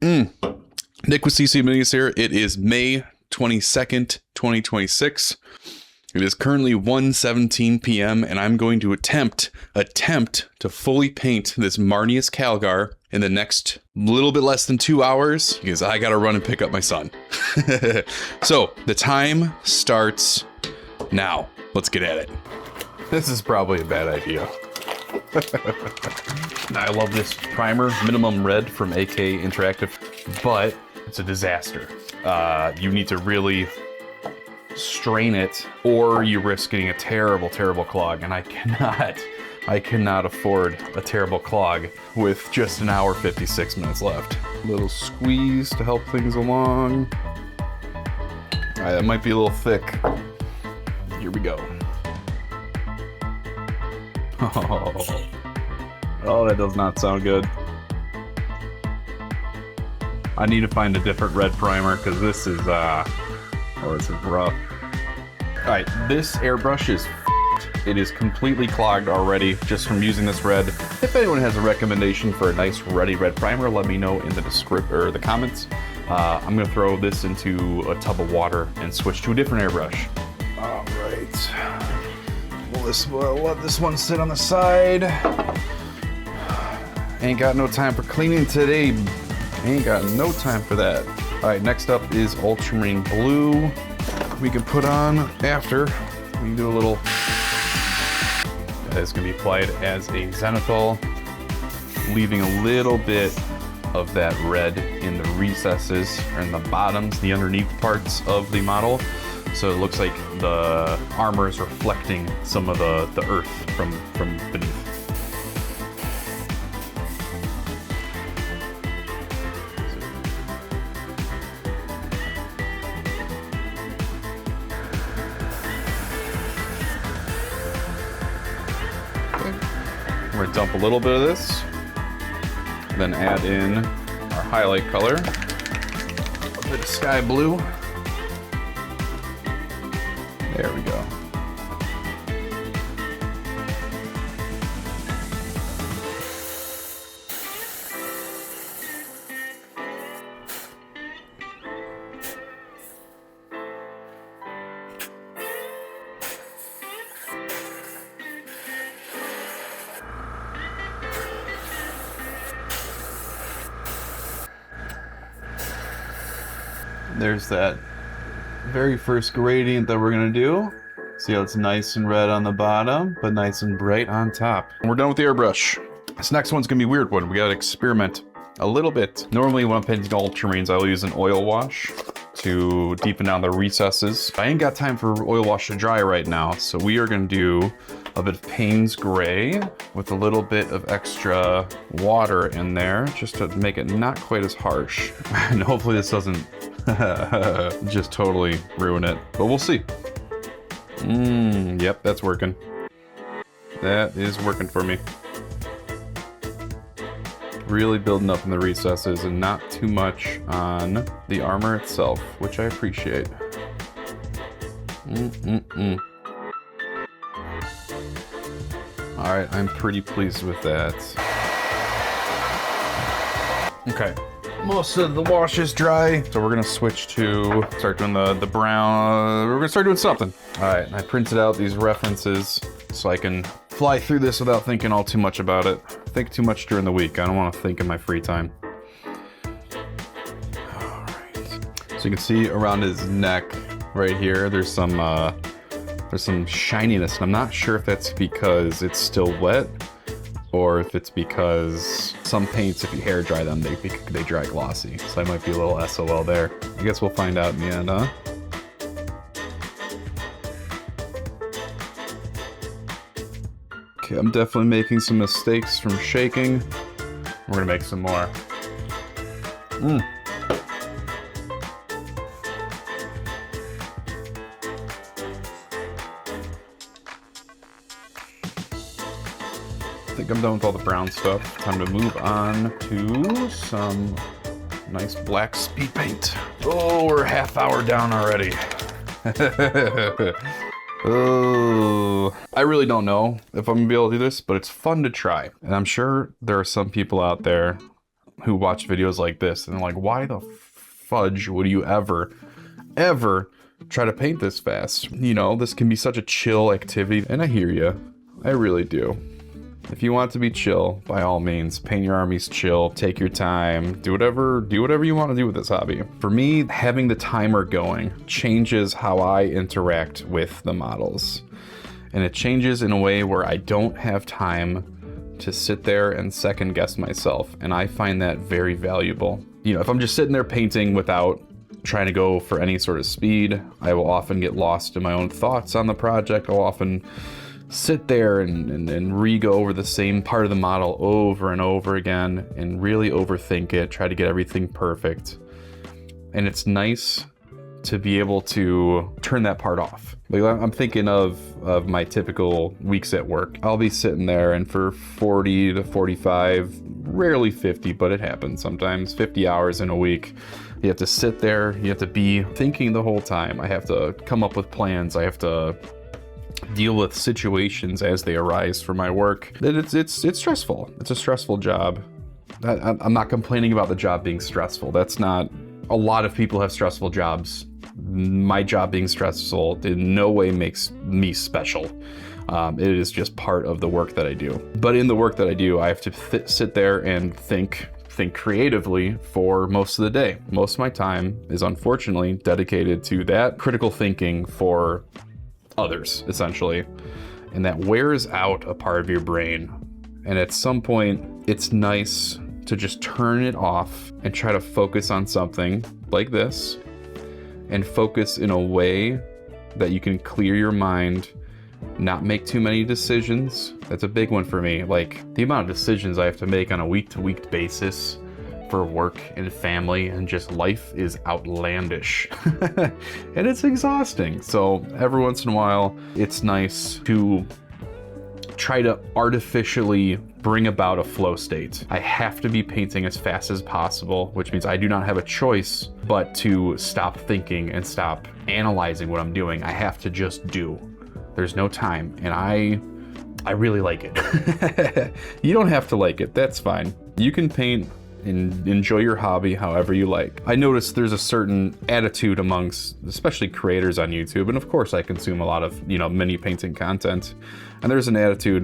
Nick with CC Minis here. It is May 22nd, 2026. It is currently 1:17 p.m. and I'm going to attempt to fully paint this Marneus Calgar in the next little bit less than 2 hours because I gotta run and pick up my son. So the time starts now. Let's get at it. This is probably a bad idea. I love this primer, Minimum Red from AK Interactive, but it's a disaster. You need to really strain it or you risk getting a terrible clog, and I cannot afford a terrible clog with just an hour 56 minutes left. A little squeeze to help things along. All right, that might be a little thick. Here we go. Oh, that does not sound good. I need to find a different red primer because this is this is rough. All right, this airbrush is f***ed. It is completely clogged already just from using this red. If anyone has a recommendation for a nice ready red primer, let me know in the description or the comments. I'm gonna throw this into a tub of water and switch to a different airbrush. All right. We'll let this one sit on the side. Ain't got no time for cleaning today. Ain't got no time for that. All right, next up is ultramarine blue. We can put on after. We can do a little. That is gonna be applied as a zenithal, leaving a little bit of that red in the recesses or in the bottoms, the underneath parts of the model. So it looks like the armor is reflecting some of the earth from beneath. Okay. We're gonna dump a little bit of this, then add in our highlight color, a bit of sky blue. There we go. There's that very first gradient that we're gonna do. See how it's nice and red on the bottom, but nice and bright on top. And we're done with the airbrush. This next one's gonna be a weird one. We gotta experiment a little bit. Normally when I'm painting ultramarines, I'll use an oil wash to deepen down the recesses. I ain't got time for oil wash to dry right now, so we are gonna do a bit of Payne's Gray with a little bit of extra water in there, just to make it not quite as harsh. And hopefully this doesn't just totally ruin it, but we'll see. Yep, that's working. That is working for me. Really building up in the recesses and not too much on the armor itself, which I appreciate. All right, I'm pretty pleased with that. Okay. Most of the wash is dry, so we're gonna switch to start doing the brown. We're gonna start doing something. All right, I printed out these references so I can fly through this without thinking all too much about it. Think too much during the week. I don't want to think in my free time. All right. So you can see around his neck right here, there's some shininess, and I'm not sure if that's because it's still wet or if it's because some paints, if you hair dry them, they dry glossy. So I might be a little SOL there. I guess we'll find out in the end, huh? Okay, I'm definitely making some mistakes from shaking. We're gonna make some more. I think I'm done with all the brown stuff. Time to move on to some nice black speed paint. Oh, we're a half hour down already. Oh, I really don't know if I'm gonna be able to do this, but it's fun to try. And I'm sure there are some people out there who watch videos like this and they're like, why the fudge would you ever try to paint this fast? You know, this can be such a chill activity, and I hear you. I really do. If you want to be chill, by all means, paint your armies chill, take your time, do whatever you want to do with this hobby. For me, having the timer going changes how I interact with the models. And it changes in a way where I don't have time to sit there and second guess myself. And I find that very valuable. You know, if I'm just sitting there painting without trying to go for any sort of speed, I will often get lost in my own thoughts on the project. I'll often sit there and re-go over the same part of the model over and over again and really overthink it, try to get everything perfect. And it's nice to be able to turn that part off. Like, I'm thinking of my typical weeks at work. I'll be sitting there, and for 40 to 45, rarely 50, but it happens sometimes, 50 hours in a week, you have to sit there, you have to be thinking the whole time. I have to come up with plans, I have to deal with situations as they arise for my work. It's stressful. It's a stressful job. I'm not complaining about the job being stressful. That's not, a lot of people have stressful jobs. My job being stressful in no way makes me special. It is just part of the work that I do. But in the work that I do, I have to sit there and think creatively for most of the day. Most of my time is unfortunately dedicated to that critical thinking for others, essentially. And that wears out a part of your brain. And at some point, it's nice to just turn it off and try to focus on something like this, and focus in a way that you can clear your mind, not make too many decisions. That's a big one for me. Like, the amount of decisions I have to make on a week-to-week basis for work and family and just life is outlandish. And it's exhausting. So every once in a while, it's nice to try to artificially bring about a flow state. I have to be painting as fast as possible, which means I do not have a choice but to stop thinking and stop analyzing what I'm doing. I have to just do. There's no time, and I really like it. You don't have to like it, that's fine. You can paint and enjoy your hobby however you like. I noticed there's a certain attitude amongst, especially creators on YouTube, and of course I consume a lot of, you know, mini painting content. And there's an attitude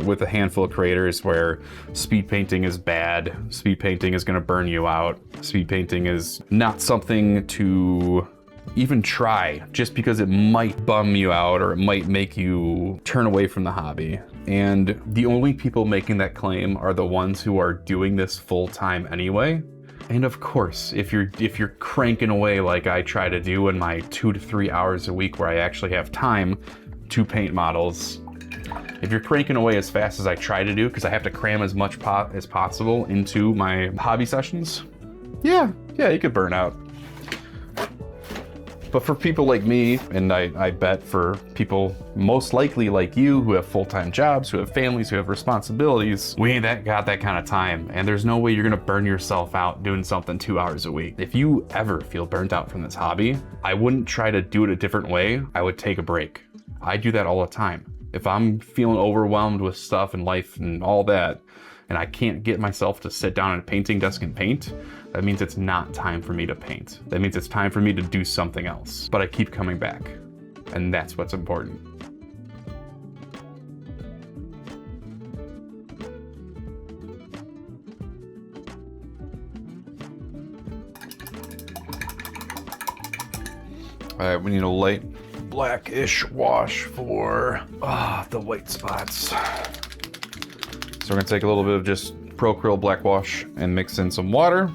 with a handful of creators where speed painting is bad, speed painting is gonna burn you out, speed painting is not something to even try, just because it might bum you out or it might make you turn away from the hobby. And the only people making that claim are the ones who are doing this full time anyway. And of course, if you're cranking away like I try to do in my 2 to 3 hours a week where I actually have time to paint models, if you're cranking away as fast as I try to do, because I have to cram as much as possible into my hobby sessions, yeah, you could burn out. But for people like me, and I bet for people most likely like you who have full-time jobs, who have families, who have responsibilities, we ain't got that kind of time. And there's no way you're gonna burn yourself out doing something 2 hours a week. If you ever feel burnt out from this hobby, I wouldn't try to do it a different way. I would take a break. I do that all the time. If I'm feeling overwhelmed with stuff and life and all that, and I can't get myself to sit down at a painting desk and paint, that means it's not time for me to paint. That means it's time for me to do something else. But I keep coming back, and that's what's important. All right, we need a light blackish wash for the white spots. So we're gonna take a little bit of just Procryl black wash and mix in some water,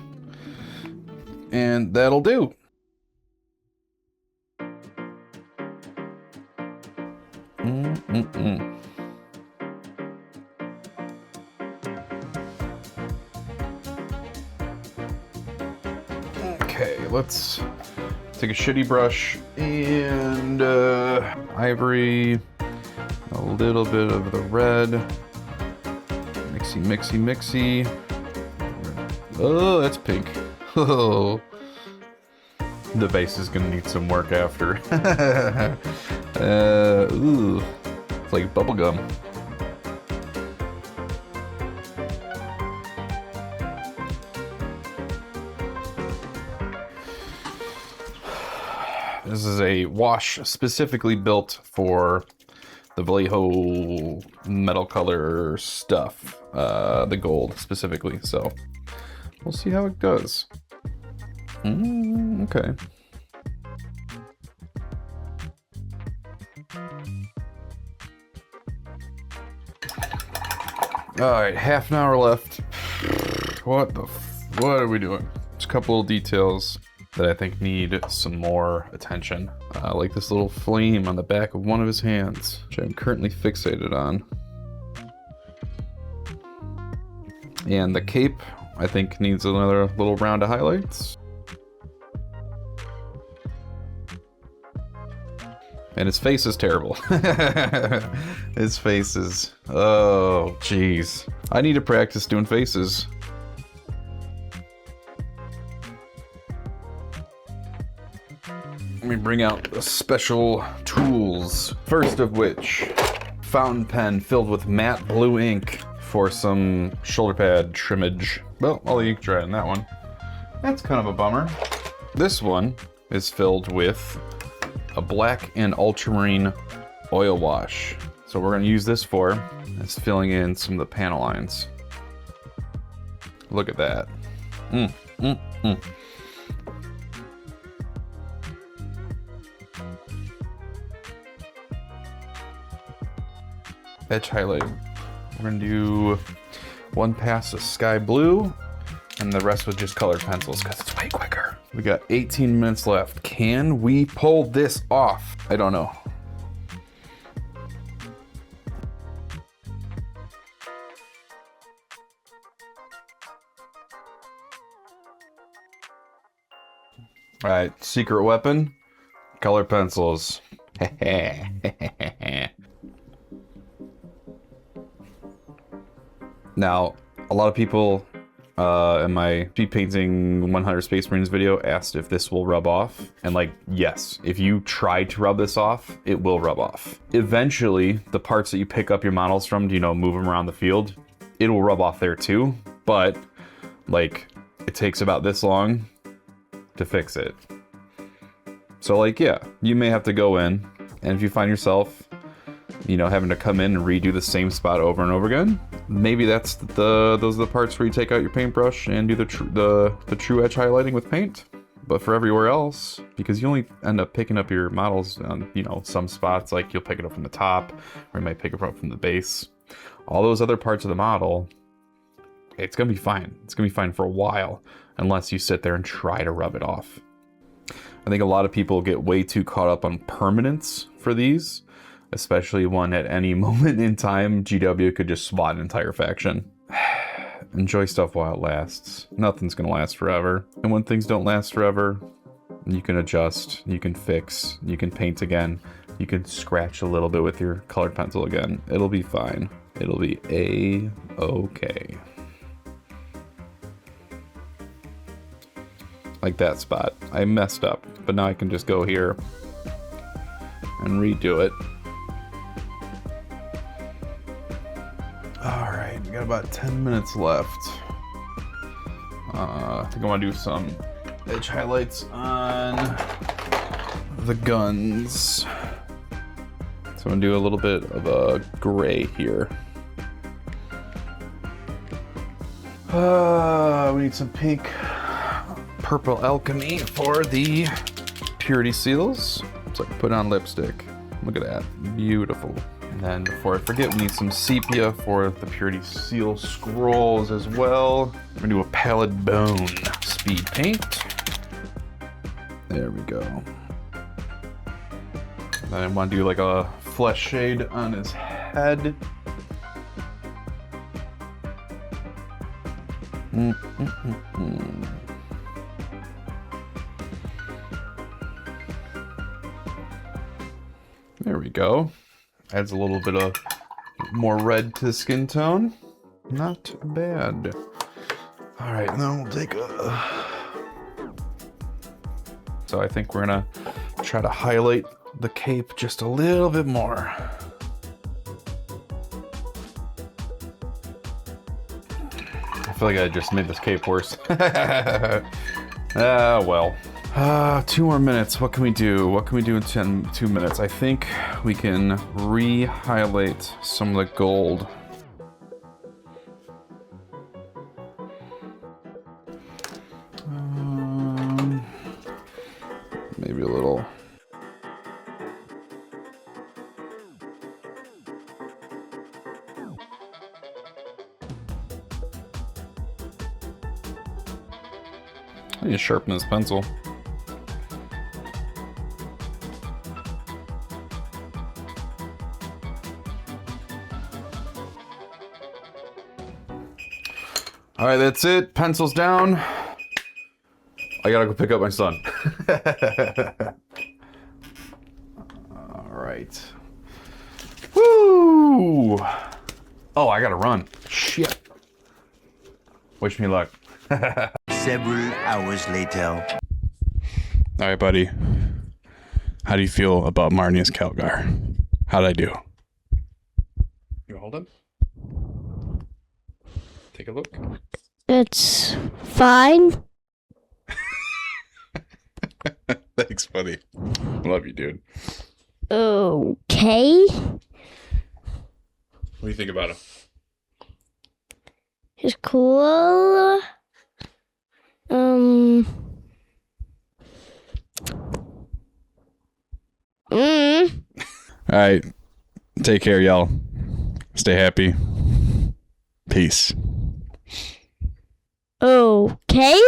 and that'll do. Okay, let's take a shitty brush and ivory, a little bit of the red. Mixy. Oh, that's pink. Oh, the base is gonna need some work after. Ooh, it's like bubblegum. This is a wash specifically built for the Vallejo metal color stuff, the gold specifically. So we'll see how it goes. Okay. All right, half an hour left. What are we doing? There's a couple of details that I think need some more attention. Like this little flame on the back of one of his hands, which I'm currently fixated on. And the cape, I think, needs another little round of highlights. And his face is terrible. His face is, oh, jeez. I need to practice doing faces. Let me bring out the special tools. First of which, fountain pen filled with matte blue ink for some shoulder pad trimmage. Well, I'll ink dry on that one. That's kind of a bummer. This one is filled with a black and ultramarine oil wash. So we're gonna use this for is filling in some of the panel lines. Look at that. Edge highlighting. We're gonna do one pass of sky blue and the rest with just colored pencils because it's way quicker. We got 18 minutes left. Can we pull this off? I don't know. All right, secret weapon, colored pencils. Now, a lot of people in my speed painting 100 Space Marines video asked if this will rub off. And like, yes, if you try to rub this off, it will rub off. Eventually, the parts that you pick up your models from, you know, move them around the field, it'll rub off there too. But like, it takes about this long to fix it. So like, yeah, you may have to go in, and if you find yourself, you know, having to come in and redo the same spot over and over again, maybe those are the parts where you take out your paintbrush and do the true edge highlighting with paint. But for everywhere else, because you only end up picking up your models on, you know, some spots, like you'll pick it up from the top, or you might pick it up from the base. All those other parts of the model, it's gonna be fine. It's gonna be fine for a while, unless you sit there and try to rub it off. I think a lot of people get way too caught up on permanence for these, especially when at any moment in time, GW could just swat an entire faction. Enjoy stuff while it lasts. Nothing's gonna last forever. And when things don't last forever, you can adjust, you can fix, you can paint again, you can scratch a little bit with your colored pencil again. It'll be fine. It'll be A-okay. Like that spot. I messed up, but now I can just go here and redo it. All right, we got about 10 minutes left. I think I want to do some edge highlights on the guns. So I'm gonna do a little bit of a gray here. We need some pink, purple alchemy for the purity seals. So I can put on lipstick. Look at that, beautiful. And then before I forget, we need some sepia for the purity seal scrolls as well. We're gonna do a pallid bone speed paint. There we go. And then I want to do like a flesh shade on his head. There we go. Adds a little bit of more red to the skin tone. Not bad. All right, now we'll take a... So I think we're gonna try to highlight the cape just a little bit more. I feel like I just made this cape worse. Ah, well. 2 more minutes. What can we do? What can we do in 2 minutes? I think we can re-highlight some of the gold. Maybe a little. I need to sharpen this pencil. All right, that's it. Pencils down. I gotta go pick up my son. All right. Woo! Oh, I gotta run. Shit. Wish me luck. Several hours later. All right, buddy. How do you feel about Marneus Calgar? How'd I do? You hold him? Take a look. It's fine. Thanks, buddy. Love you, dude. Okay. What do you think about him? It's cool. All right. Take care, y'all. Stay happy. Peace. Okay.